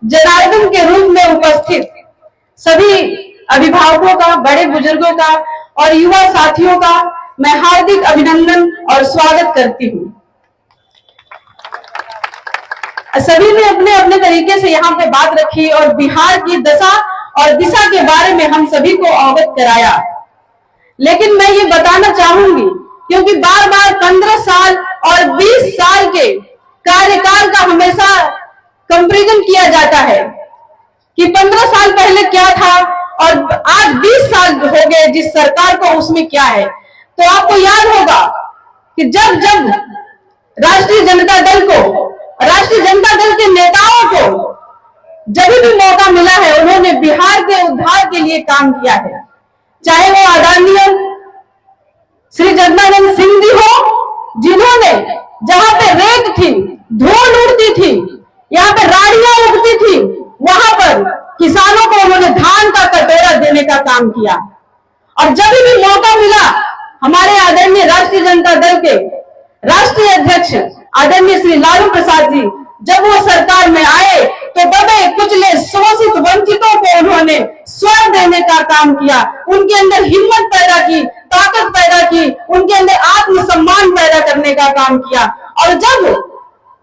जनार्दन के रूप में उपस्थित सभी अभिभावकों का, बड़े बुजुर्गों का और युवा साथियों का मैं हार्दिक अभिनंदन और स्वागत करती हूँ। सभी ने अपने अपने तरीके से यहाँ पे बात रखी और बिहार की दशा और दिशा के बारे में हम सभी को अवगत कराया। लेकिन मैं ये बताना चाहूंगी, क्योंकि बार बार 15 साल और 20 साल के कार्यकाल का हमेशा कंपैरिजन किया जाता है कि 15 साल पहले क्या था और आज 20 साल हो गए जिस सरकार को, उसमें क्या है। तो आपको याद होगा कि जब जब राष्ट्रीय जनता दल को, राष्ट्रीय जनता दल के नेताओं को जब भी मौका मिला है, उन्होंने बिहार के उद्धार के लिए काम किया है। चाहे वो आदरणीय श्री जगदानंद सिंह जी हो, जिन्होंने जहां पे रेत थी, धूल उड़ती थी, यहाँ पे राड़ियां उगती थी, वहां पर किसानों को उन्होंने धान का कटोरा देने का काम किया। और जब भी मौका मिला, हमारे आदरणीय राष्ट्रीय जनता दल के राष्ट्रीय अध्यक्ष आदरणीय श्री लालू प्रसाद जी जब वो सरकार में आए तो दबे कुचले शोषित वंचितों को उन्होंने स्वर देने का काम किया, उनके अंदर हिम्मत पैदा की, ताकत पैदा की, उनके अंदर आत्मसम्मान पैदा करने का काम किया। और जब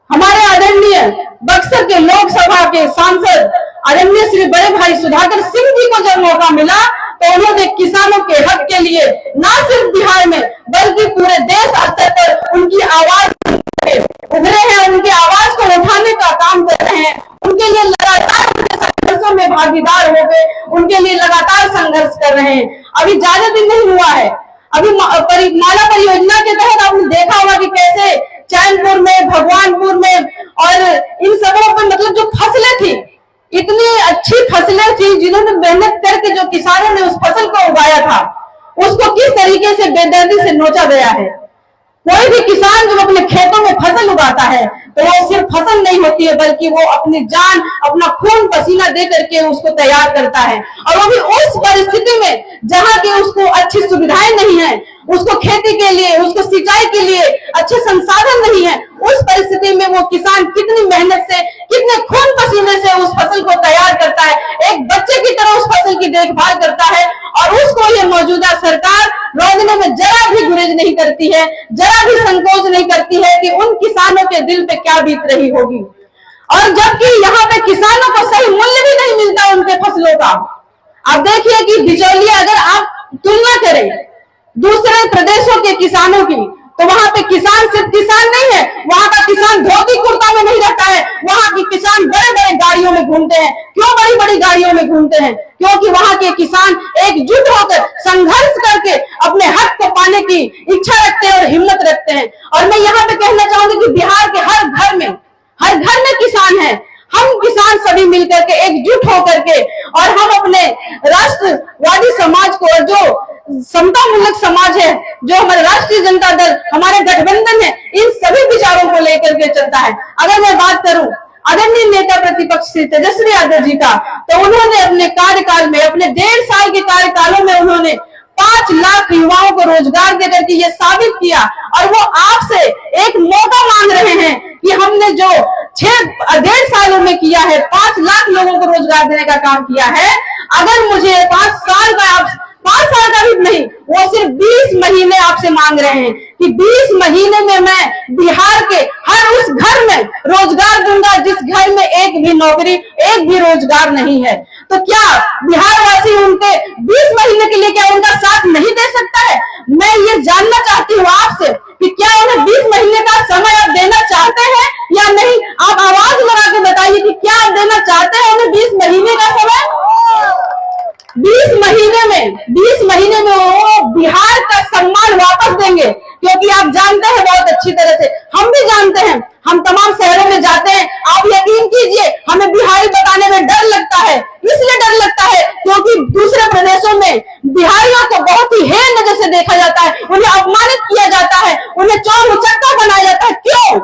हमारे आदरणीय बक्सर के लोकसभा के सांसद आदरणीय श्री बड़े भाई सुधाकर सिंह जी को जब मौका मिला, तो उन्होंने किसानों के हक के लिए न सिर्फ बिहार में बल्कि पूरे देश स्तर पर उनकी आवाज उभरे हैं, उनकी आवाज को उठाने का काम कर रहे हैं, उनके लिए लगातार संघर्षों में भागीदार हो गए, उनके लिए लगातार संघर्ष कर रहे हैं। अभी ज्यादा दिन नहीं हुआ है, अभी माला परियोजना के तहत आपने देखा होगा कि कैसे चैनपुर में, भगवानपुर में और इन सबों पर मतलब जो फसलें थी, इतनी अच्छी फसलें थी, जिन्होंने मेहनत करके जो किसानों ने उस फसल को उगाया था, उसको किस तरीके से बेदर्दी से नोचा गया है। कोई भी किसान जब अपने खेतों में फसल उगाता है तो वो सिर्फ फसल नहीं होती है, बल्कि वो अपनी जान, अपना खून पसीना दे करके उसको तैयार करता है। और वो भी उस परिस्थिति में जहाँ की उसको अच्छी सुविधाएं नहीं है, उसको खेती के लिए, उसको सिंचाई के लिए अच्छे संसाधन नहीं है, उस परिस्थिति में वो किसान कितनी मेहनत से, कितने खून पसीने से उस फसल को तैयार करता है, एक बच्चे की तरह उस फसल की देखभाल करता है। और उसको ये मौजूदा सरकार रोकने में जरा भी गुरेज नहीं करती है, जरा भी संकोच नहीं करती है कि उन किसानों के दिल पे क्या बीत रही होगी। और जबकि यहाँ पे किसानों को सही मूल्य भी नहीं मिलता उनके फसलों का। आप देखिए कि बिचौलिया, अगर आप तुलना करें दूसरे प्रदेशों के किसानों की, तो वहां पे किसान सिर्फ किसान नहीं है, वहां का किसान धोती कुर्ता में नहीं रहता है, वहां के किसान बड़े बड़े गाड़ियों में घूमते हैं। क्यों बड़ी बड़ी गाड़ियों में घूमते हैं? क्योंकि वहां के किसान एकजुट होकर संघर्ष करके अपने हक को पाने की इच्छा रखते हैं और हिम्मत रखते हैं। और मैं यहाँ पे कहना चाहूंगी कि बिहार के हर घर में किसान है। हम किसान सभी मिलकर के, एकजुट होकर के, और हम अपने राष्ट्रवादी समाज को, जो समता मूलक समाज है, जो हमारे राष्ट्रीय जनता दल, हमारे गठबंधन है, इन सभी विचारों को लेकर के चलता है। अगर मैं बात करूं आदरणीय नेता प्रतिपक्ष श्री तेजस्वी यादव जी का, तो उन्होंने अपने कार्यकाल में, अपने 1.5 साल के कार्यकालों में उन्होंने 5 लाख युवाओं को रोजगार देकर के ये साबित किया। और वो आपसे एक मौका मांग रहे हैं कि हमने जो 1.5 सालों में किया है, 5 लाख लोगों को रोजगार देने का काम किया है, अगर मुझे 5 साल का भी नहीं, वो सिर्फ 20 महीने आपसे मांग रहे हैं कि 20 महीने में मैं बिहार के हर उस घर में रोजगार दूंगा जिस घर में एक भी नौकरी, एक भी रोजगार नहीं है। तो क्या बिहार वासी उनके 20 महीने के लिए क्या उनका साथ नहीं दे सकता है? मैं ये जानना चाहती हूँ आपसे कि क्या उन्हें 20 महीने का समय आप देना चाहते हैं या नहीं? आप आवाज लगा के बताइए कि क्या आप देना चाहते हैं उन्हें 20 महीने का समय? 20 महीने में वो बिहार का सम्मान वापस देंगे, क्योंकि आप जानते हैं बहुत अच्छी तरह से, हम भी जानते हैं, हम तमाम शहरों में जाते हैं, आप यकीन कीजिए हमें बिहारी बताने में डर लगता है। इसलिए डर लगता है क्योंकि दूसरे प्रदेशों में बिहारियों को बहुत ही हेय नजर से देखा जाता है, उन्हें अपमानित किया जाता है, उन्हें चौर उचक्का बनाया जाता है। क्यों?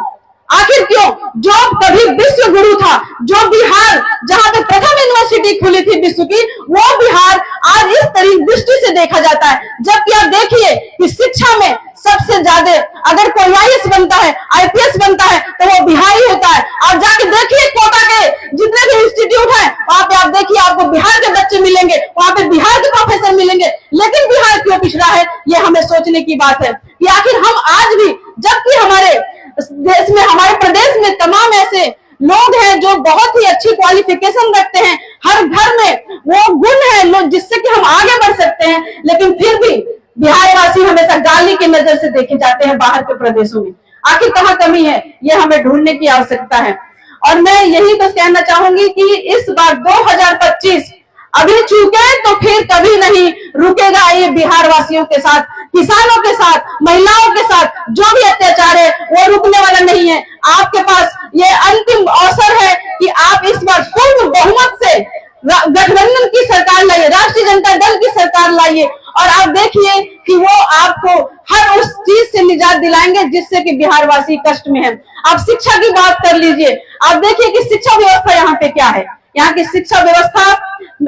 आखिर क्यों? जो कभी विश्व गुरु था, जो बिहार जहां पे प्रथम यूनिवर्सिटी खुली थी विश्व की, वो बिहार आज इस दृष्टि से देखा जाता है। जबकि आप देखिए कि शिक्षा में सबसे ज्यादा अगर कोई आईएएस बनता है, आईपीएस बनता है, तो वो बिहारी होता है। आप जाके देखिए कोटा के जितने भी इंस्टीट्यूट इंस्टीट्यूट है, वहां पे आप देखिए आपको बिहार के बच्चे मिलेंगे, वहां पे बिहार के प्रोफेसर मिलेंगे, लेकिन बिहार क्यों पिछड़ा है, ये हमें सोचने की बात है कि आखिर हम आज भी, जबकि हमारे देश में, हमारे प्रदेश में तमाम ऐसे लोग हैं जो बहुत ही अच्छी क्वालिफिकेशन रखते हैं, हर घर में वो गुण है जिससे कि हम आगे बढ़ सकते हैं, लेकिन फिर भी बिहारवासी हमेशा गाली की नजर से देखे जाते हैं बाहर के प्रदेशों में। आखिर कहाँ कमी है, ये हमें ढूंढने की आवश्यकता है। और मैं यही बस कहना चाहूंगी कि इस बार 2025 अभी चूके तो फिर कभी नहीं रुकेगा ये बिहार वासियों के साथ, किसानों के साथ, महिलाओं के साथ जो भी अत्याचार है वो रुकने वाला नहीं है। आपके पास ये अंतिम अवसर है कि आप इस बार पूर्ण बहुमत से गठबंधन की सरकार लाइए, राष्ट्रीय जनता दल की सरकार लाइए, और आप देखिए कि वो आपको हर उस चीज से निजात दिलाएंगे जिससे कि बिहारवासी कष्ट में है। आप शिक्षा की बात कर लीजिए, आप देखिए कि शिक्षा व्यवस्था यहाँ पे क्या है। यहाँ की शिक्षा व्यवस्था,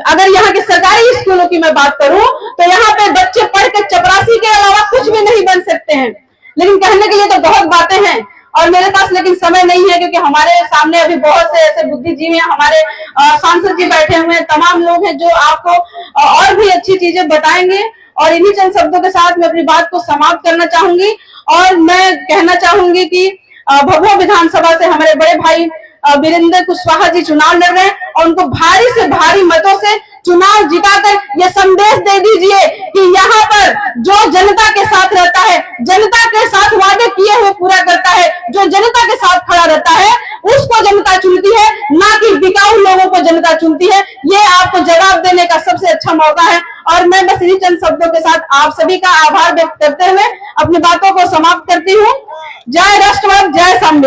अगर यहाँ के सरकारी स्कूलों की मैं बात करूं तो यहाँ पे बच्चे पढ़ के चपरासी के अलावा कुछ भी नहीं बन सकते हैं। लेकिन कहने के लिए तो बहुत बातें हैं और मेरे पास लेकिन समय नहीं है, क्योंकि हमारे सामने अभी बहुत से ऐसे बुद्धिजीवी हैं, हमारे सांसद जी बैठे हुए हैं, तमाम लोग हैं जो आपको और भी अच्छी चीजें बताएंगे। और इन्हीं चंद शब्दों के साथ मैं अपनी बात को समाप्त करना चाहूंगी और मैं कहना चाहूंगी कि भभुआ विधानसभा से हमारे बड़े भाई वीरेंद्र कुशवाहा जी चुनाव लड़ रहे हैं और उनको भारी से भारी मतों से चुनाव जिताकर ये संदेश दे दीजिए कि यहाँ पर जो जनता के साथ रहता है, जनता के साथ वादे किए हुए पूरा करता है, जो जनता के साथ खड़ा रहता है उसको जनता चुनती है, ना कि बिकाऊ लोगों को जनता चुनती है। ये आपको जवाब देने का सबसे अच्छा मौका है। और मैं बस इन्हीं चंद शब्दों के साथ आप सभी का आभार व्यक्त करते हुए अपनी बातों को समाप्त करती हूँ। जय राष्ट्रवाद, जय संविधान।